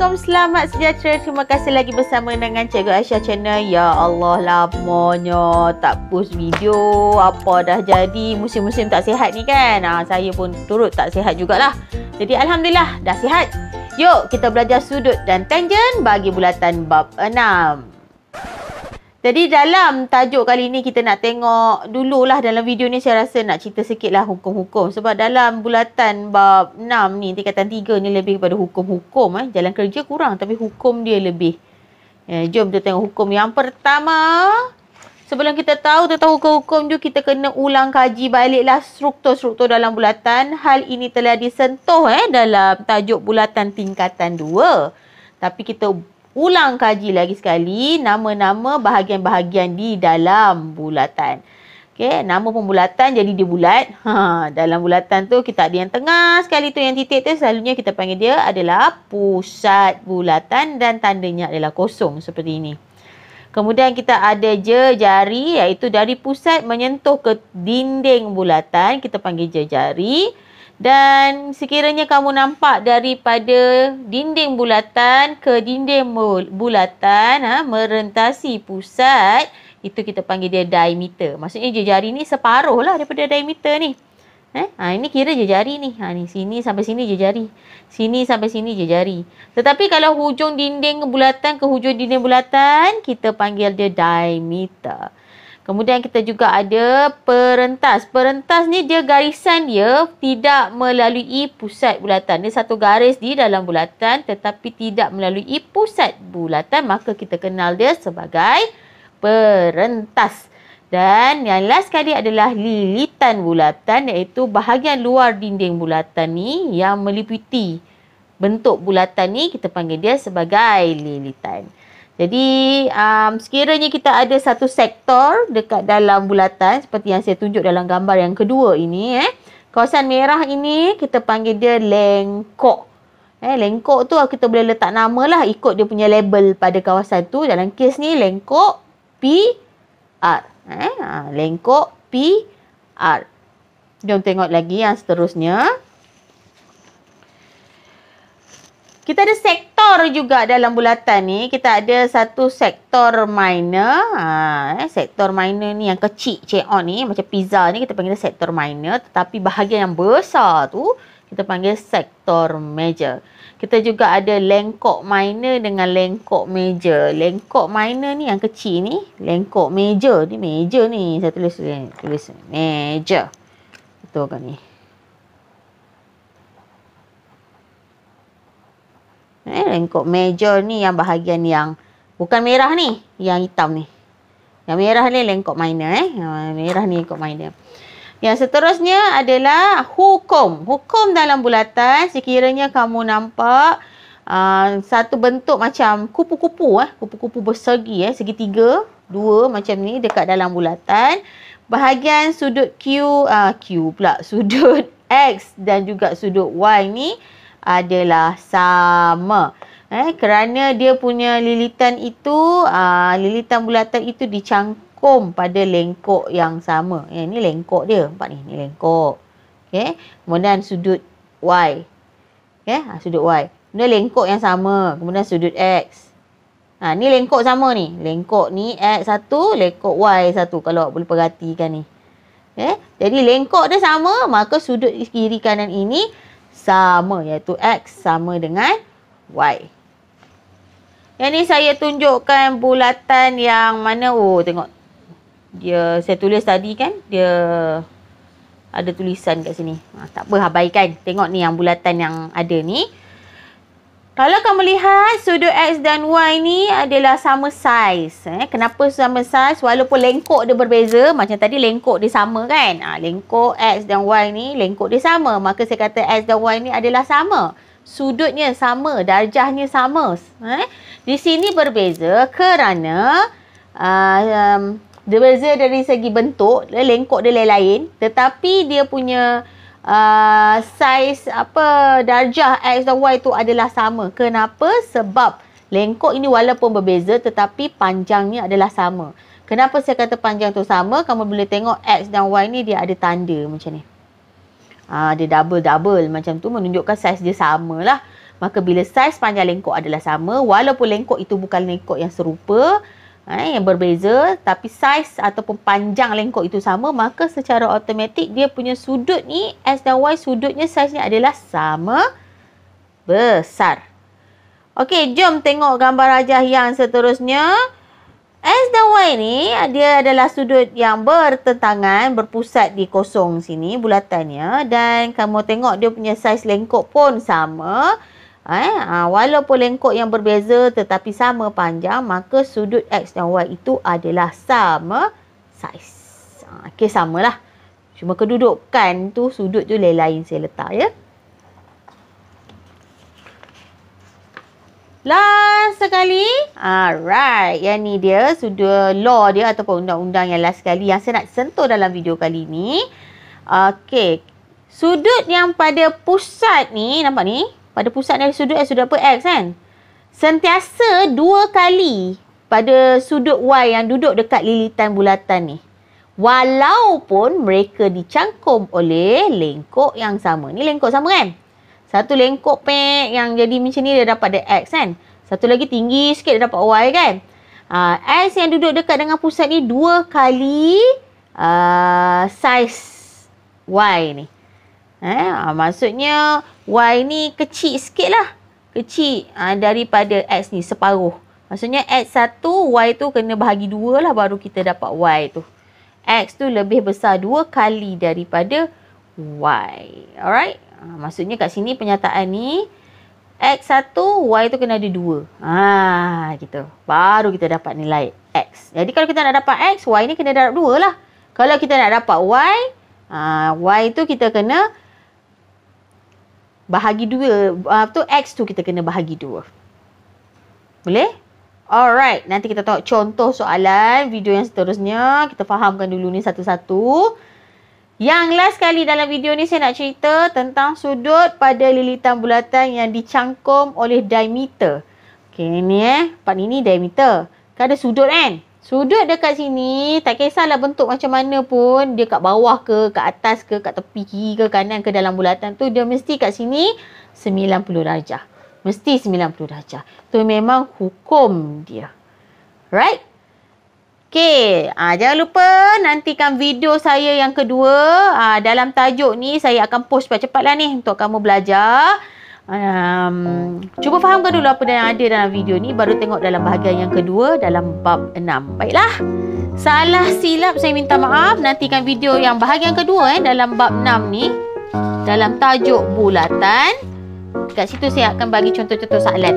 Assalamualaikum, selamat sejahtera. Terima kasih lagi bersama dengan Cikgu Aisyah Channel. Ya Allah, lamanya tak post video. Apa dah jadi, musim-musim tak sihat ni kan. Saya pun turut tak sihat jugalah. Jadi Alhamdulillah dah sihat. Yuk kita belajar sudut dan tangent bagi bulatan bab 6. Jadi dalam tajuk kali ni kita nak tengok dululah dalam video ni, saya rasa nak cerita sikit lah hukum-hukum. Sebab dalam bulatan bab 6 ni, tingkatan 3 ni lebih kepada hukum-hukum. Jalan kerja kurang tapi hukum dia lebih. Jom kita tengok hukum yang pertama. Sebelum kita tahu tentang hukum-hukum tu, kita kena ulang kaji baliklah struktur-struktur dalam bulatan. Hal ini telah disentuh dalam tajuk bulatan tingkatan 2. Tapi kita ulang kaji lagi sekali nama-nama bahagian-bahagian di dalam bulatan. Okey, nama pembulatan jadi dia bulat. Dalam bulatan tu kita ada yang tengah sekali tu, yang titik tu selalunya kita panggil dia adalah pusat bulatan dan tandanya adalah kosong seperti ini. Kemudian kita ada jejari, iaitu dari pusat menyentuh ke dinding bulatan, kita panggil jejari. Dan sekiranya kamu nampak daripada dinding bulatan ke dinding bulatan merentasi pusat, itu kita panggil dia diameter. Maksudnya jejari ni separuh lah daripada diameter ni. Ini kira jejari ni. Ni sini sampai sini jejari. Sini sampai sini jejari. Tetapi kalau hujung dinding bulatan ke hujung dinding bulatan, kita panggil dia diameter. Kemudian kita juga ada perentas. Perentas ni dia garisan dia tidak melalui pusat bulatan. Dia satu garis di dalam bulatan tetapi tidak melalui pusat bulatan. Maka kita kenal dia sebagai perentas. Dan yang last sekali adalah lilitan bulatan, iaitu bahagian luar dinding bulatan ni yang meliputi bentuk bulatan ni, kita panggil dia sebagai lilitan. Jadi sekiranya kita ada satu sektor dekat dalam bulatan seperti yang saya tunjuk dalam gambar yang kedua ini, kawasan merah ini kita panggil dia lengkok. Lengkok tu kita boleh letak nama lah ikut dia punya label pada kawasan tu. Dalam kes ni lengkok PR. Lengkok PR. Jom tengok lagi yang seterusnya. Kita ada sektor juga dalam bulatan ni. Kita ada satu sektor minor. Sektor minor ni yang kecil, C-on ni, macam pizza ni kita panggil sektor minor. Tetapi bahagian yang besar tu kita panggil sektor major. Kita juga ada lengkok minor dengan lengkok major. Lengkok minor ni yang kecil ni. Lengkok major ni, major ni. Saya tulis major. Betul kan ni? Lengkok major ni yang bahagian yang bukan merah ni, yang hitam ni. Yang merah ni lengkok minor. Merah ni lengkok minor. Yang seterusnya adalah hukum. Hukum dalam bulatan, sekiranya kamu nampak satu bentuk macam kupu-kupu, kupu-kupu bersegi, segitiga, dua macam ni dekat dalam bulatan. Bahagian sudut sudut X dan juga sudut Y ni adalah sama. Kerana dia punya lilitan itu, lilitan bulatan itu dicangkum pada lengkok yang sama. Ini lengkok dia. Nampak ni? Ni lengkok. Kemudian sudut Y. Sudut Y. Kemudian lengkok yang sama. Kemudian sudut X. Ni lengkok sama ni. Lengkok ni X1, lengkok Y1. Kalau boleh perhatikan ni. Jadi lengkok dia sama, maka sudut kiri kanan ini sama, iaitu X sama dengan Y. Yang ni saya tunjukkan bulatan yang mana, tengok. Dia saya tulis tadi kan, dia ada tulisan kat sini. Tak apa, abaikan. Tengok ni yang bulatan yang ada ni. Kalau kamu lihat sudut X dan Y ni adalah sama saiz. Kenapa sama saiz? Walaupun lengkok dia berbeza. Macam tadi lengkok dia sama kan. Lengkok X dan Y ni lengkok dia sama. Maka saya kata X dan Y ni adalah sama. Sudutnya sama. Darjahnya sama. Di sini berbeza kerana dia berbeza dari segi bentuk. Lengkok dia lain-lain. Tetapi dia punya saiz darjah X dan Y tu adalah sama. Kenapa? Sebab lengkok ini walaupun berbeza tetapi panjangnya adalah sama. Kenapa saya kata panjang tu sama? Kamu boleh tengok X dan Y ni dia ada tanda macam ni. Dia double-double macam tu menunjukkan saiz dia sama lah. Maka bila saiz panjang lengkok adalah sama, walaupun lengkok itu bukan lengkok yang serupa, yang berbeza, tapi saiz ataupun panjang lengkok itu sama, maka secara automatik dia punya sudut ni, X dan Y, sudutnya saiznya adalah sama besar. Okey, jom tengok gambar rajah yang seterusnya. X dan Y ni dia adalah sudut yang bertentangan, berpusat di kosong sini bulatannya, dan kamu tengok dia punya saiz lengkok pun sama. Walaupun lengkok yang berbeza tetapi sama panjang, maka sudut X dan Y itu adalah sama saiz. Okey, samalah. Cuma kedudukan tu sudut tu lain-lain saya letak ya. Last sekali. Alright. Yang ni dia sudah law dia ataupun undang-undang yang last sekali yang saya nak sentuh dalam video kali ni. Okey. Sudut yang pada pusat ni, nampak ni? Pada pusat dari sudut sudut apa? X kan? Sentiasa 2 kali pada sudut Y yang duduk dekat lilitan bulatan ni. Walaupun mereka dicangkum oleh lengkok yang sama. Ni lengkok sama kan? Satu lengkok pek yang jadi macam ni dia dapat dia X kan. Satu lagi tinggi sikit dia dapat Y kan. X yang duduk dekat dengan pusat ni 2 kali saiz Y ni. Maksudnya Y ni kecil sikit lah. Kecil daripada X ni separuh. Maksudnya X1, Y tu kena bahagi 2 lah baru kita dapat Y tu. X tu lebih besar 2 kali daripada Y. Alright. Maksudnya kat sini penyataan ni X1, Y tu kena ada 2. Gitu. Baru kita dapat nilai X. Jadi kalau kita nak dapat X, Y ni kena darab 2 lah. Kalau kita nak dapat Y, Y tu kita kena bahagi 2. X tu kita kena bahagi 2. Boleh? Alright. Nanti kita tengok contoh soalan video yang seterusnya. Kita fahamkan dulu ni satu-satu. Yang last kali dalam video ni saya nak cerita tentang sudut pada lilitan bulatan yang dicangkum oleh diameter. Okey, ni part ni diameter. Kan ada sudut kan? Sudut dekat sini, tak kisahlah bentuk macam mana pun, dia kat bawah ke, kat atas ke, kat tepi kiri ke, kanan ke dalam bulatan tu, dia mesti kat sini 90 darjah. Mesti 90 darjah. Tu memang hukum dia. Right? Okey, jangan lupa nantikan video saya yang kedua. Dalam tajuk ni saya akan post cepat-cepatlah ni untuk kamu belajar. Cuba fahamkan dulu apa yang ada dalam video ni, baru tengok dalam bahagian yang kedua dalam bab 6. Baiklah. Salah silap saya minta maaf. Nantikan video yang bahagian kedua dalam bab 6 ni, dalam tajuk bulatan. Kat situ saya akan bagi contoh-contoh soalan.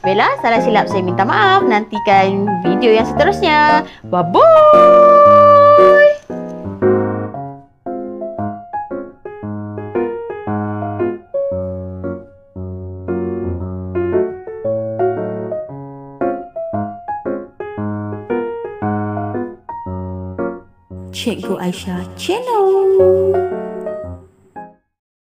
Baiklah, salah silap saya minta maaf. Nantikan video yang seterusnya. Bye-bye. Cikgu Aisyah Channel.